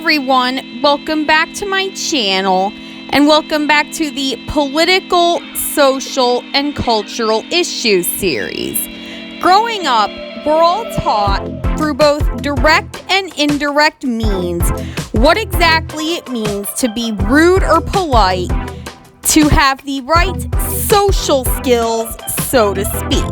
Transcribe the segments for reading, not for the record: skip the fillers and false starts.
everyone, welcome back to my channel and welcome back to the Political, Social, and Cultural Issues series. Growing up, we're all taught through both direct and indirect means what exactly it means to be rude or polite, to have the right social skills, so to speak.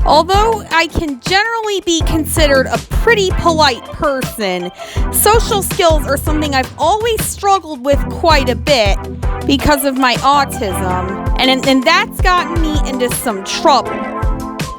Although I can generally be considered a pretty polite person, social skills are something I've always struggled with quite a bit because of my autism, and that's gotten me into some trouble.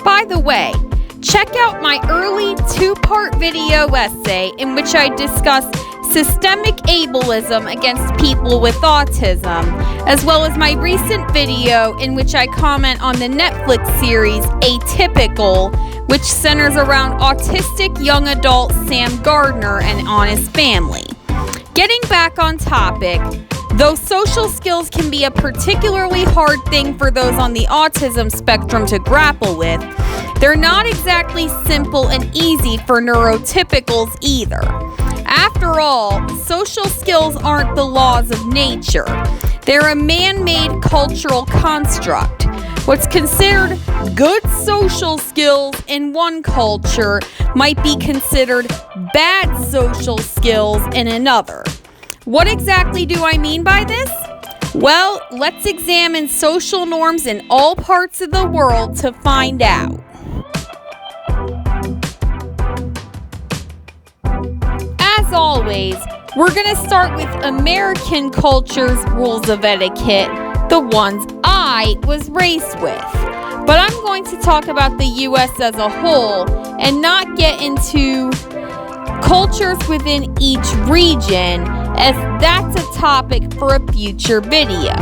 By the way, check out my early 2-part video essay in which I discuss systemic ableism against people with autism, as well as my recent video in which I comment on the Netflix series Atypical, which centers around autistic young adult Sam Gardner and on his family. Getting back on topic, though social skills can be a particularly hard thing for those on the autism spectrum to grapple with, they're not exactly simple and easy for neurotypicals either. After all, social skills aren't the laws of nature. They're a man-made cultural construct. What's considered good social skills in one culture might be considered bad social skills in another. What exactly do I mean by this? Well, let's examine social norms in all parts of the world to find out. As always, we're going to start with American culture's rules of etiquette, the ones I was raised with. But I'm going to talk about the U.S. as a whole and not get into cultures within each region, as that's a topic for a future video.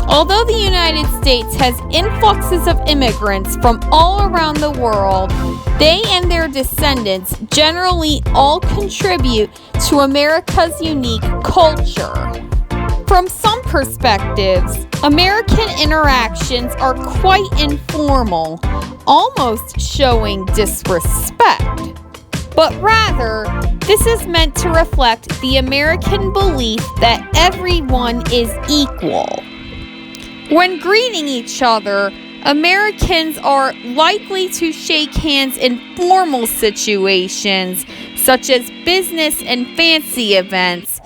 Although the United States has influxes of immigrants from all around the world, they and their descendants generally all contribute to America's unique culture. From some perspectives, American interactions are quite informal, almost showing disrespect. But rather, this is meant to reflect the American belief that everyone is equal. When greeting each other, Americans are likely to shake hands in formal situations, such as business and fancy events,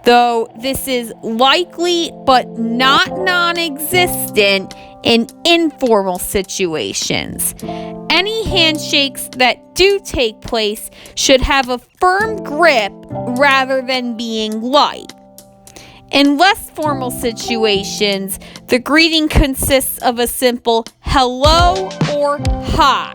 though this is likely but not non-existent in informal situations. Any handshakes that do take place should have a firm grip rather than being light. In less formal situations, the greeting consists of a simple hello or hi.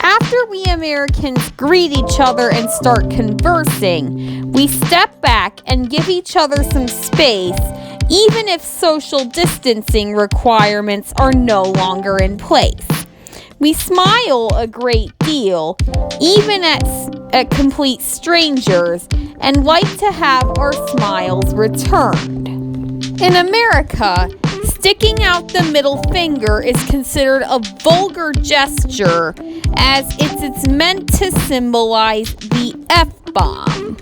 After we Americans greet each other and start conversing, we step back and give each other some space, even if social distancing requirements are no longer in place. We smile a great deal, even at complete strangers, and like to have our smiles returned. In America, sticking out the middle finger is considered a vulgar gesture, as it's meant to symbolize the F-bomb.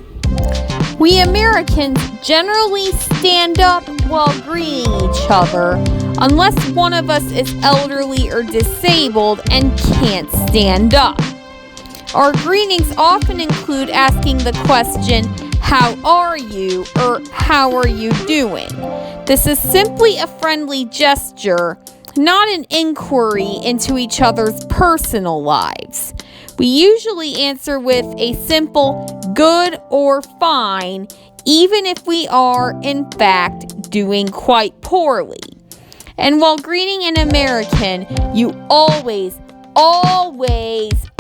We Americans generally stand up while greeting each other, unless one of us is elderly or disabled and can't stand up. Our greetings often include asking the question, "How are you?" or "How are you doing?" This is simply a friendly gesture, not an inquiry into each other's personal lives. We usually answer with a simple good or fine, even if we are, in fact, doing quite poorly. And while greeting an American, you always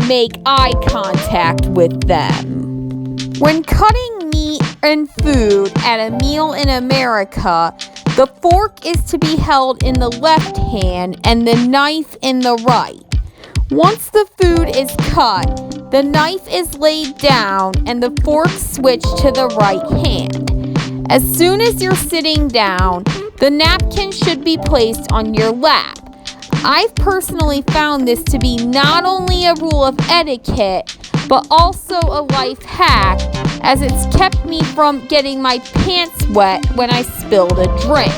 make eye contact with them. When cutting meat and food at a meal in America, the fork is to be held in the left hand and the knife in the right. Once the food is cut, the knife is laid down and the fork switched to the right hand. As soon as you're sitting down, the napkin should be placed on your lap. I've personally found this to be not only a rule of etiquette, but also a life hack, as it's kept me from getting my pants wet when I spilled a drink.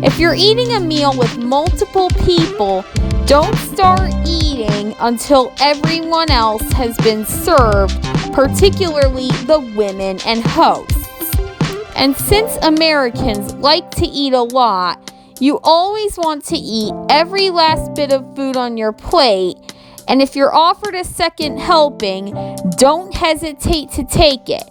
If you're eating a meal with multiple people, don't start eating until everyone else has been served, particularly the women and hosts. And since Americans like to eat a lot, you always want to eat every last bit of food on your plate, and if you're offered a second helping, don't hesitate to take it.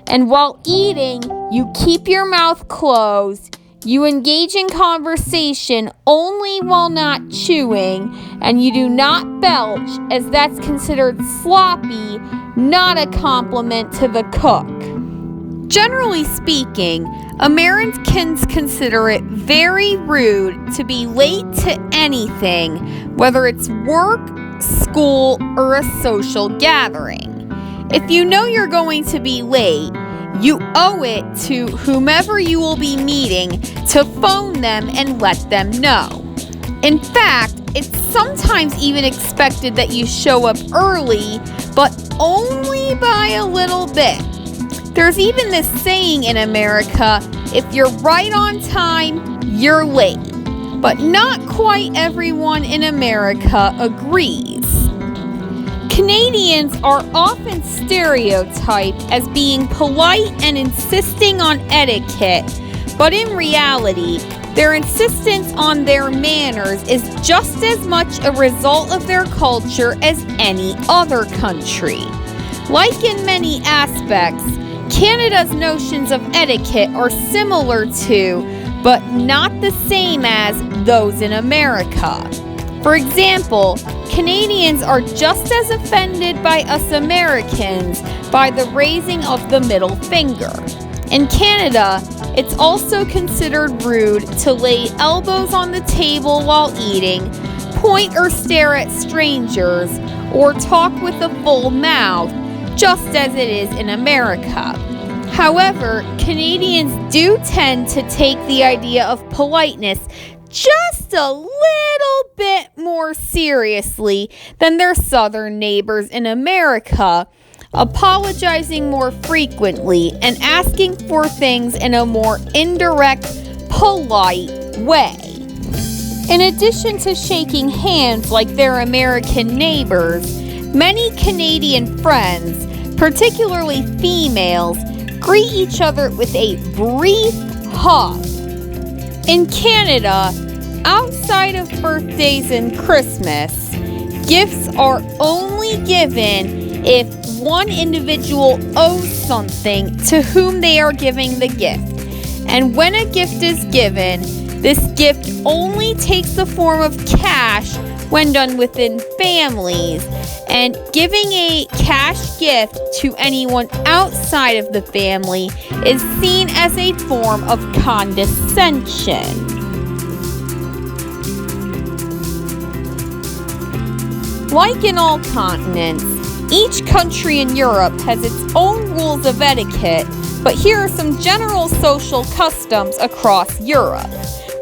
And while eating, you keep your mouth closed, you engage in conversation only while not chewing, and you do not belch, as that's considered sloppy, not a compliment to the cook. Generally speaking, Americans consider it very rude to be late to anything, whether it's work, school, or a social gathering. If you know you're going to be late, you owe it to whomever you will be meeting to phone them and let them know. In fact, it's sometimes even expected that you show up early, but only by a little bit. There's even this saying in America, if you're right on time, you're late. But not quite everyone in America agrees. Canadians are often stereotyped as being polite and insisting on etiquette, but in reality, their insistence on their manners is just as much a result of their culture as any other country. Like in many aspects, Canada's notions of etiquette are similar to, but not the same as, those in America. For example, Canadians are just as offended by us Americans by the raising of the middle finger. In Canada, it's also considered rude to lay elbows on the table while eating, point or stare at strangers, or talk with a full mouth, just as it is in America. However, Canadians do tend to take the idea of politeness just a little bit more seriously than their southern neighbors in America, apologizing more frequently and asking for things in a more indirect, polite way. In addition to shaking hands like their American neighbors, many Canadian friends, particularly females, greet each other with a brief hug. In Canada, outside of birthdays and Christmas, gifts are only given if one individual owes something to whom they are giving the gift. And when a gift is given, this gift only takes the form of cash when done within families, and giving a cash gift to anyone outside of the family is seen as a form of condescension. Like in all continents, each country in Europe has its own rules of etiquette, but here are some general social customs across Europe.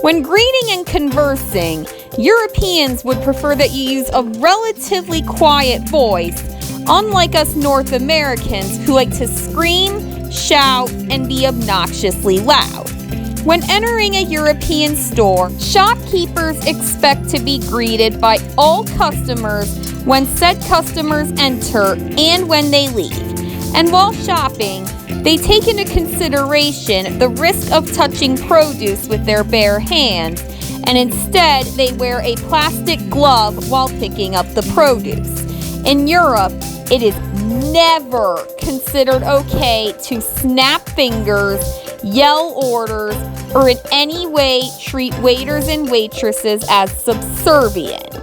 When greeting and conversing, Europeans would prefer that you use a relatively quiet voice, unlike us North Americans who like to scream, shout, and be obnoxiously loud. When entering a European store, shopkeepers expect to be greeted by all customers when said customers enter and when they leave. And while shopping, they take into consideration the risk of touching produce with their bare hands, and instead they wear a plastic glove while picking up the produce. In Europe, it is never considered okay to snap fingers, yell orders, or in any way treat waiters and waitresses as subservient.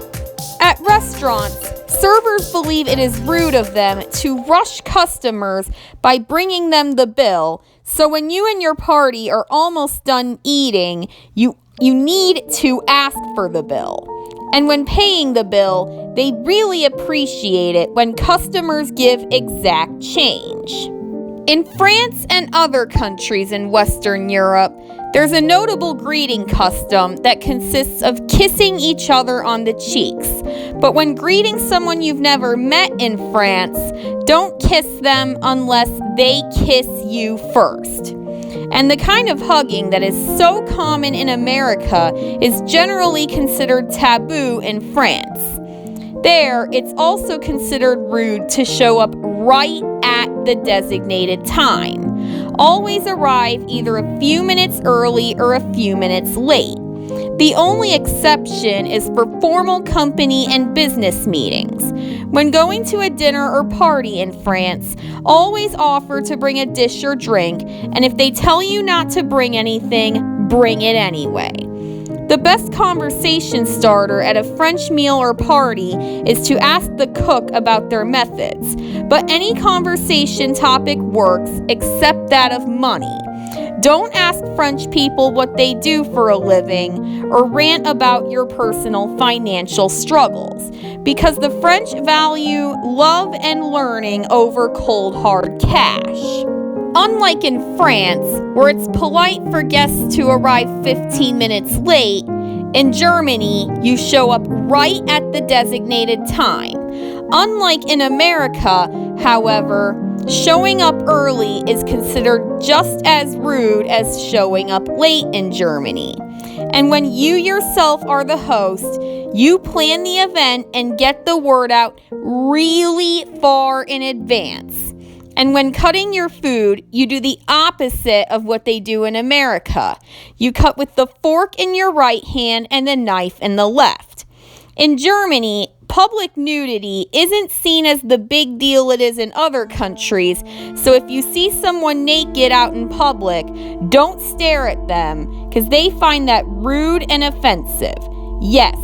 At restaurants, servers believe it is rude of them to rush customers by bringing them the bill, so when you and your party are almost done eating, you need to ask for the bill. And when paying the bill, they really appreciate it when customers give exact change. In France and other countries in Western Europe, There's a notable greeting custom that consists of kissing each other on the cheeks. But when greeting someone you've never met in France, don't kiss them unless they kiss you first. And the kind of hugging that is so common in America is generally considered taboo in France. There, it's also considered rude to show up right at the designated time. Always arrive either a few minutes early or a few minutes late. The only exception is for formal company and business meetings. When going to a dinner or party in France, always offer to bring a dish or drink, and if they tell you not to bring anything, bring it anyway. The best conversation starter at a French meal or party is to ask the cook about their methods, but any conversation topic works except that of money. Don't ask French people what they do for a living or rant about your personal financial struggles, because the French value love and learning over cold hard cash. Unlike in France, where it's polite for guests to arrive 15 minutes late, in Germany, you show up right at the designated time. Unlike in America, however, showing up early is considered just as rude as showing up late in Germany. And when you yourself are the host, you plan the event and get the word out really far in advance. And when cutting your food, you do the opposite of what they do in America. You cut with the fork in your right hand and the knife in the left. In Germany, public nudity isn't seen as the big deal it is in other countries, so if you see someone naked out in public, don't stare at them, because they find that rude and offensive. Yes,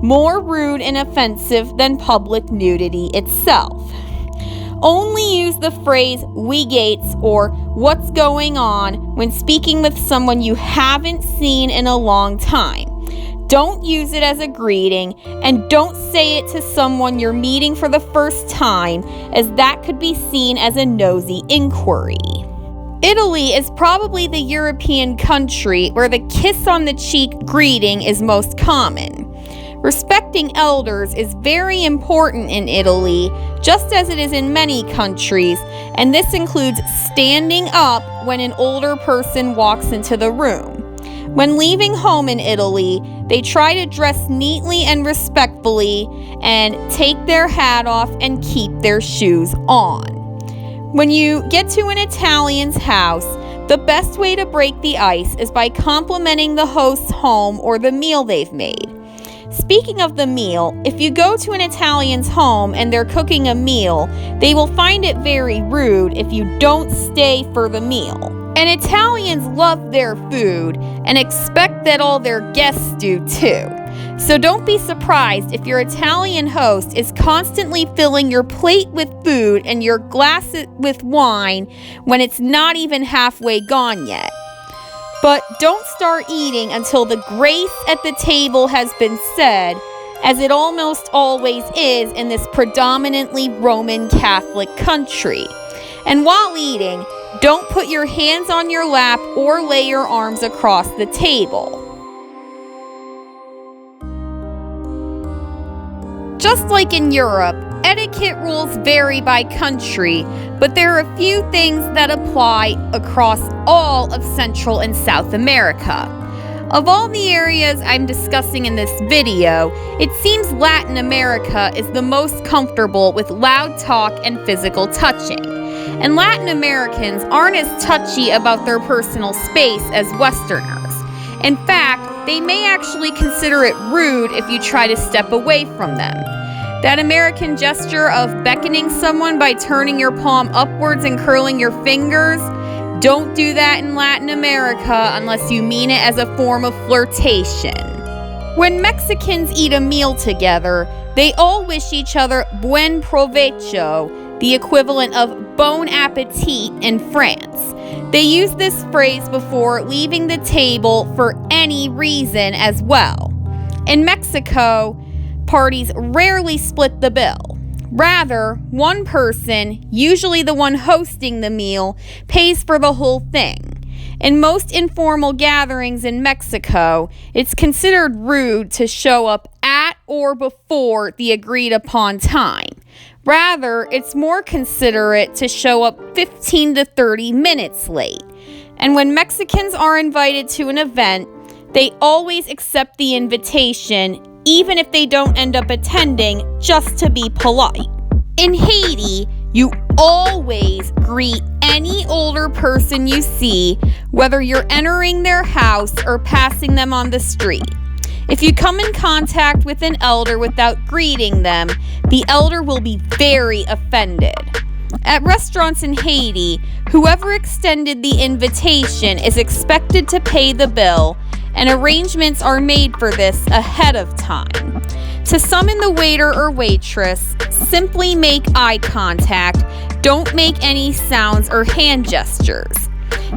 more rude and offensive than public nudity itself. Only use the phrase "wie geht's" or "what's going on" when speaking with someone you haven't seen in a long time. Don't use it as a greeting, and don't say it to someone you're meeting for the first time, as that could be seen as a nosy inquiry. Italy is probably the European country where the kiss on the cheek greeting is most common. Respecting elders is very important in Italy, just as it is in many countries, and this includes standing up when an older person walks into the room. When leaving home in Italy, they try to dress neatly and respectfully and take their hat off and keep their shoes on. When you get to an Italian's house, the best way to break the ice is by complimenting the host's home or the meal they've made. Speaking of the meal, if you go to an Italian's home and they're cooking a meal, they will find it very rude if you don't stay for the meal. And Italians love their food and expect that all their guests do too. So don't be surprised if your Italian host is constantly filling your plate with food and your glass with wine when it's not even halfway gone yet. But don't start eating until the grace at the table has been said, as it almost always is in this predominantly Roman Catholic country. And while eating, don't put your hands on your lap or lay your arms across the table. Just like in Europe, etiquette rules vary by country, but there are a few things that apply across all of Central and South America. Of all the areas I'm discussing in this video, it seems Latin America is the most comfortable with loud talk and physical touching. And Latin Americans aren't as touchy about their personal space as Westerners. In fact, they may actually consider it rude if you try to step away from them. That American gesture of beckoning someone by turning your palm upwards and curling your fingers, don't do that in Latin America unless you mean it as a form of flirtation. When Mexicans eat a meal together, they all wish each other buen provecho, the equivalent of bon appetit in France. They use this phrase before leaving the table for any reason as well. In Mexico, parties rarely split the bill. Rather, one person, usually the one hosting the meal, pays for the whole thing. In most informal gatherings in Mexico, it's considered rude to show up at or before the agreed upon time. Rather, it's more considerate to show up 15 to 30 minutes late. And when Mexicans are invited to an event, they always accept the invitation, even if they don't end up attending, just to be polite. In Haiti, you always greet any older person you see, whether you're entering their house or passing them on the street. If you come in contact with an elder without greeting them, the elder will be very offended. At restaurants in Haiti, whoever extended the invitation is expected to pay the bill, and arrangements are made for this ahead of time. To summon the waiter or waitress, simply make eye contact, don't make any sounds or hand gestures.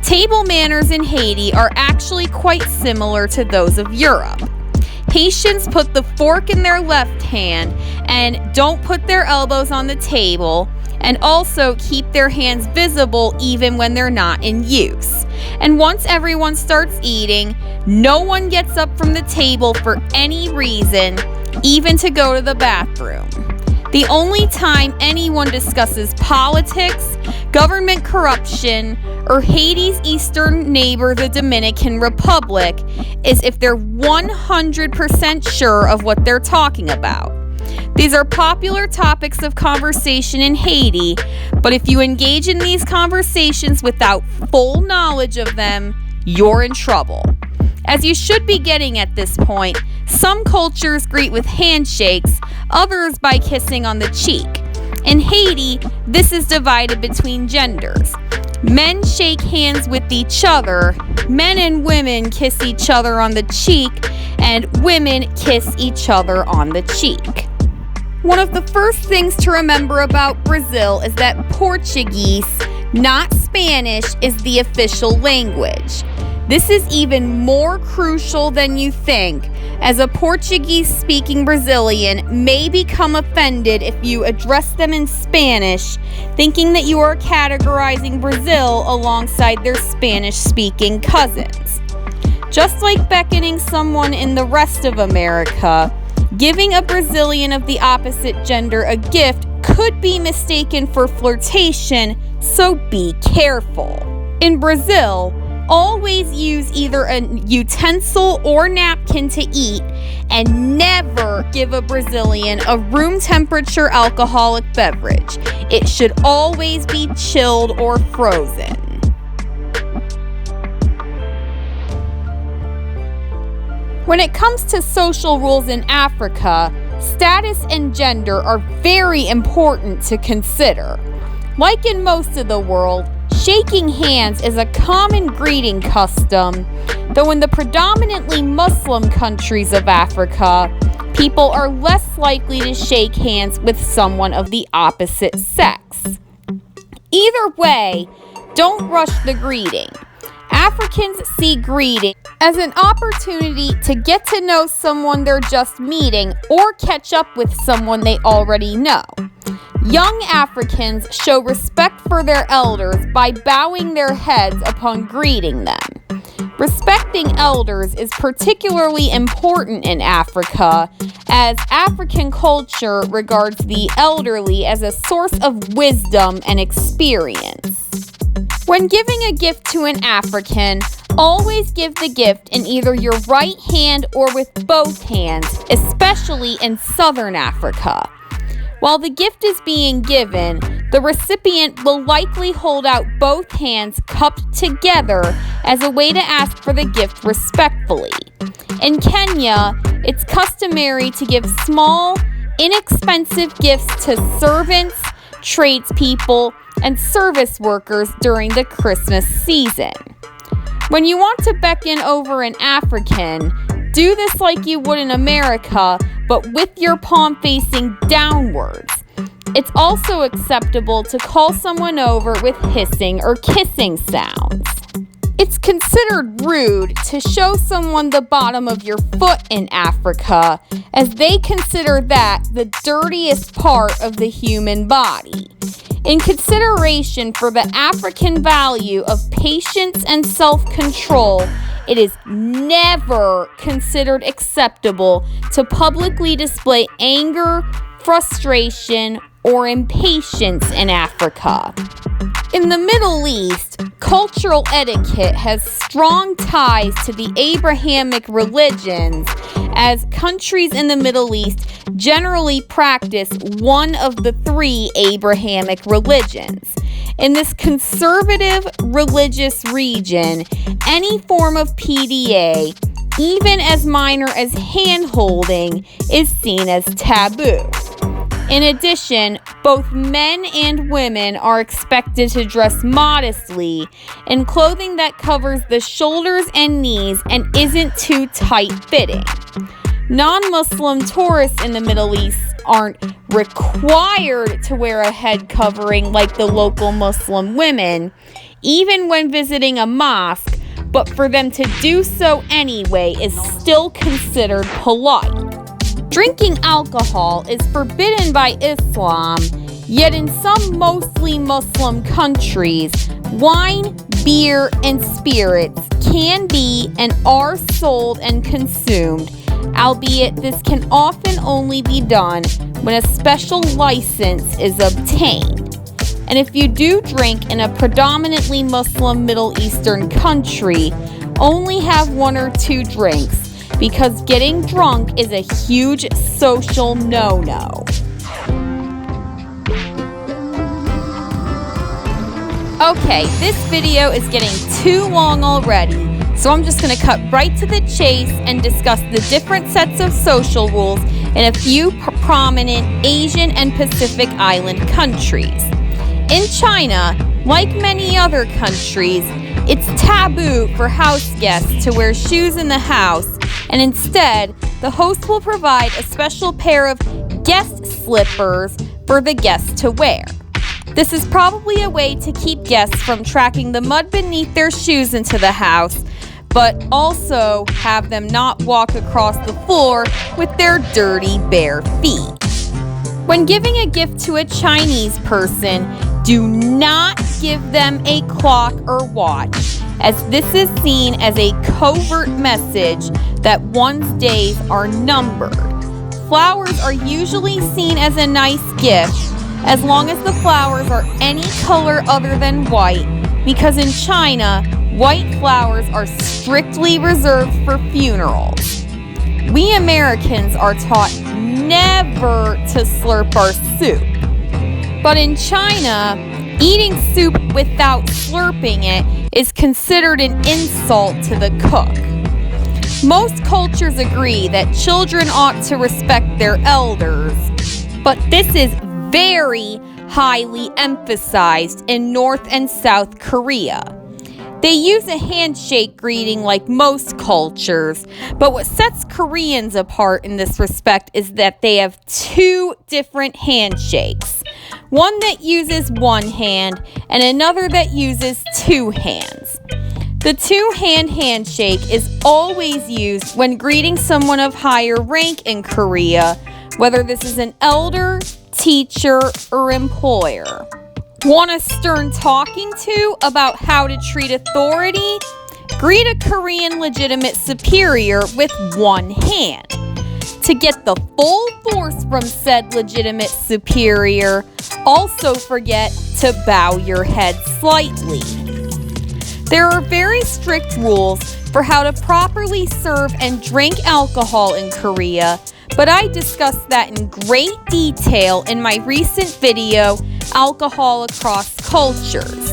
Table manners in Haiti are actually quite similar to those of Europe. Haitians put the fork in their left hand and don't put their elbows on the table, and also keep their hands visible even when they're not in use. And once everyone starts eating, no one gets up from the table for any reason, even to go to the bathroom. The only time anyone discusses politics, government corruption, or Haiti's eastern neighbor, the Dominican Republic, is if they're 100% sure of what they're talking about. These are popular topics of conversation in Haiti, but if you engage in these conversations without full knowledge of them, you're in trouble. As you should be getting at this point, some cultures greet with handshakes, others by kissing on the cheek. In Haiti, this is divided between genders. Men shake hands with each other, men and women kiss each other on the cheek, and women kiss each other on the cheek. One of the first things to remember about Brazil is that Portuguese, not Spanish, is the official language. This is even more crucial than you think, as a Portuguese-speaking Brazilian may become offended if you address them in Spanish, thinking that you are categorizing Brazil alongside their Spanish-speaking cousins. Just like beckoning someone in the rest of America, giving a Brazilian of the opposite gender a gift could be mistaken for flirtation, so be careful. In Brazil, always use either a utensil or napkin to eat, and never give a Brazilian a room temperature alcoholic beverage. It should always be chilled or frozen. When it comes to social rules in Africa, status and gender are very important to consider. Like in most of the world, shaking hands is a common greeting custom, though in the predominantly Muslim countries of Africa, people are less likely to shake hands with someone of the opposite sex. Either way, don't rush the greeting. Africans see greeting as an opportunity to get to know someone they're just meeting or catch up with someone they already know. Young Africans show respect for their elders by bowing their heads upon greeting them. Respecting elders is particularly important in Africa, as African culture regards the elderly as a source of wisdom and experience. When giving a gift to an African, always give the gift in either your right hand or with both hands, especially in Southern Africa. While the gift is being given, the recipient will likely hold out both hands cupped together as a way to ask for the gift respectfully. In Kenya, it's customary to give small, inexpensive gifts to servants, tradespeople, and service workers during the Christmas season. When you want to beckon over an African, do this like you would in America, but with your palm facing downwards. It's also acceptable to call someone over with hissing or kissing sounds. It's considered rude to show someone the bottom of your foot in Africa, as they consider that the dirtiest part of the human body. In consideration for the African value of patience and self-control, it is never considered acceptable to publicly display anger, frustration, or impatience in Africa. In the Middle East, cultural etiquette has strong ties to the Abrahamic religions, as countries in the Middle East generally practice one of the three Abrahamic religions. In this conservative religious region, any form of PDA, even as minor as hand-holding, is seen as taboo. In addition, both men and women are expected to dress modestly in clothing that covers the shoulders and knees and isn't too tight-fitting. Non-Muslim tourists in the Middle East aren't required to wear a head covering like the local Muslim women, even when visiting a mosque, but for them to do so anyway is still considered polite. Drinking alcohol is forbidden by Islam, yet in some mostly Muslim countries, wine, beer, and spirits can be and are sold and consumed, albeit this can often only be done when a special license is obtained. And if you do drink in a predominantly Muslim Middle Eastern country, only have one or two drinks, because getting drunk is a huge social no-no. Okay, this video is getting too long already, so I'm just going to cut right to the chase and discuss the different sets of social rules in a few prominent Asian and Pacific Island countries. In China, like many other countries, it's taboo for house guests to wear shoes in the house, and instead, the host will provide a special pair of guest slippers for the guests to wear. This is probably a way to keep guests from tracking the mud beneath their shoes into the house, but also have them not walk across the floor with their dirty, bare feet. When giving a gift to a Chinese person, do not give them a clock or watch, as this is seen as a covert message that one's days are numbered. Flowers are usually seen as a nice gift, as long as the flowers are any color other than white, because in China, white flowers are strictly reserved for funerals. We Americans are taught never to slurp our soup. But in China, eating soup without slurping it is considered an insult to the cook. Most cultures agree that children ought to respect their elders, but this is very highly emphasized in North and South Korea. They use a handshake greeting like most cultures, but what sets Koreans apart in this respect is that they have two different handshakes. One that uses one hand and another that uses two hands. The two-hand handshake is always used when greeting someone of higher rank in Korea, whether this is an elder, teacher, or employer. Want a stern talking to about how to treat authority? Greet a Korean legitimate superior with one hand. To get the full force from said legitimate superior, also forget to bow your head slightly. There are very strict rules for how to properly serve and drink alcohol in Korea, but I discussed that in great detail in my recent video, Alcohol Across Cultures.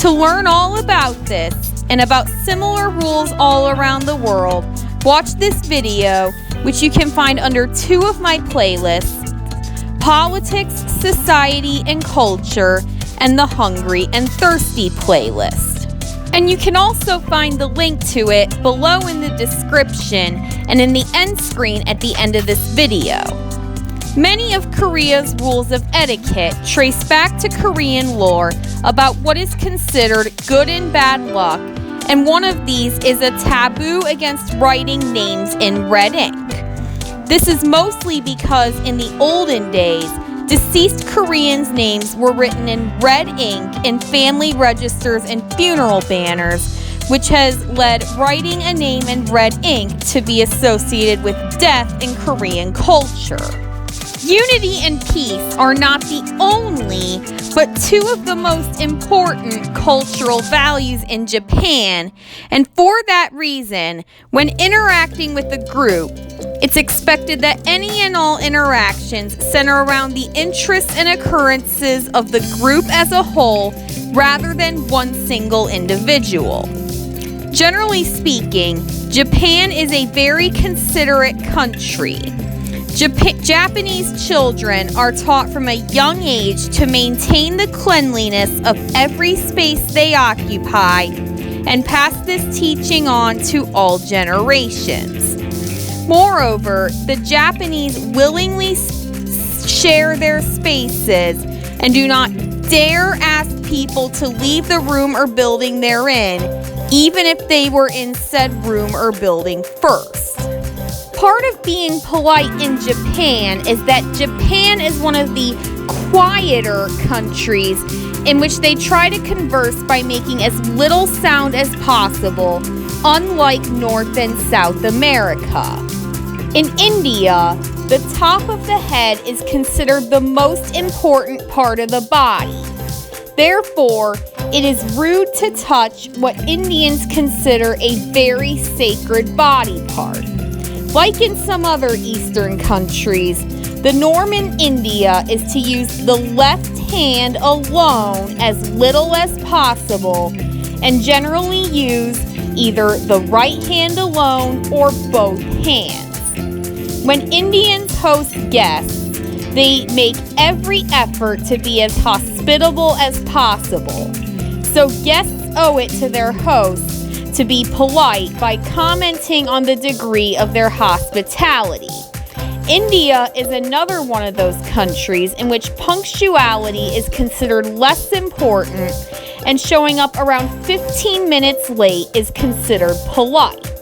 To learn all about this and about similar rules all around the world, watch this video, which you can find under two of my playlists, Politics, Society, and Culture, and the Hungry and Thirsty playlist. And you can also find the link to it below in the description and in the end screen at the end of this video. Many of Korea's rules of etiquette trace back to Korean lore about what is considered good and bad luck, and one of these is a taboo against writing names in red ink. This is mostly because in the olden days, Deceased Koreans' names were written in red ink in family registers and funeral banners, which has led writing a name in red ink to be associated with death in Korean culture. Unity and peace are not the only, but two of the most important cultural values in Japan, and for that reason, when interacting with a group, it's expected that any and all interactions center around the interests and occurrences of the group as a whole rather than one single individual. Generally speaking, Japan is a very considerate country. Japanese children are taught from a young age to maintain the cleanliness of every space they occupy and pass this teaching on to all generations. Moreover, the Japanese willingly share their spaces and do not dare ask people to leave the room or building they're in, even if they were in said room or building first. Part of being polite in Japan is that Japan is one of the quieter countries in which they try to converse by making as little sound as possible, unlike North and South America. In India, the top of the head is considered the most important part of the body. Therefore, it is rude to touch what Indians consider a very sacred body part. Like in some other Eastern countries, the norm in India is to use the left hand alone as little as possible and generally use either the right hand alone or both hands. When Indians host guests, they make every effort to be as hospitable as possible. So guests owe it to their hosts to be polite by commenting on the degree of their hospitality. India is another one of those countries in which punctuality is considered less important, and showing up around 15 minutes late is considered polite.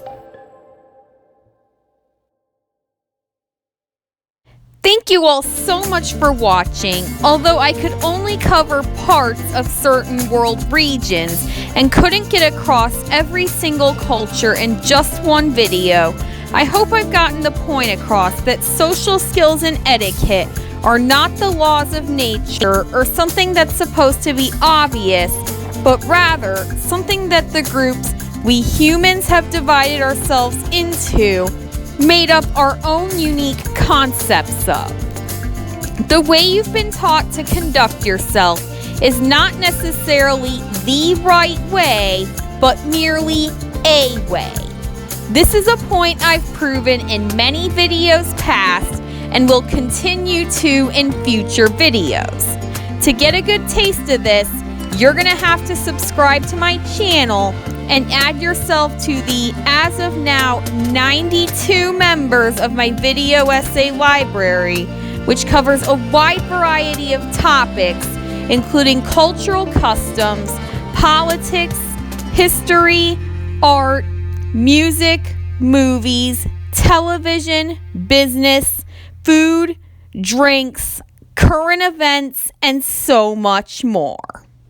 Thank you all so much for watching. Although I could only cover parts of certain world regions and couldn't get across every single culture in just one video, I hope I've gotten the point across that social skills and etiquette are not the laws of nature or something that's supposed to be obvious, but rather something that the groups we humans have divided ourselves into made up our own unique concepts of. The way you've been taught to conduct yourself is not necessarily the right way, but merely a way. This is a point I've proven in many videos past and will continue to in future videos. To get a good taste of this, you're going to have to subscribe to my channel and add yourself to the, as of now, 92 members of my video essay library, which covers a wide variety of topics, including cultural customs, politics, history, art, music, movies, television, business, food, drinks, current events, and so much more.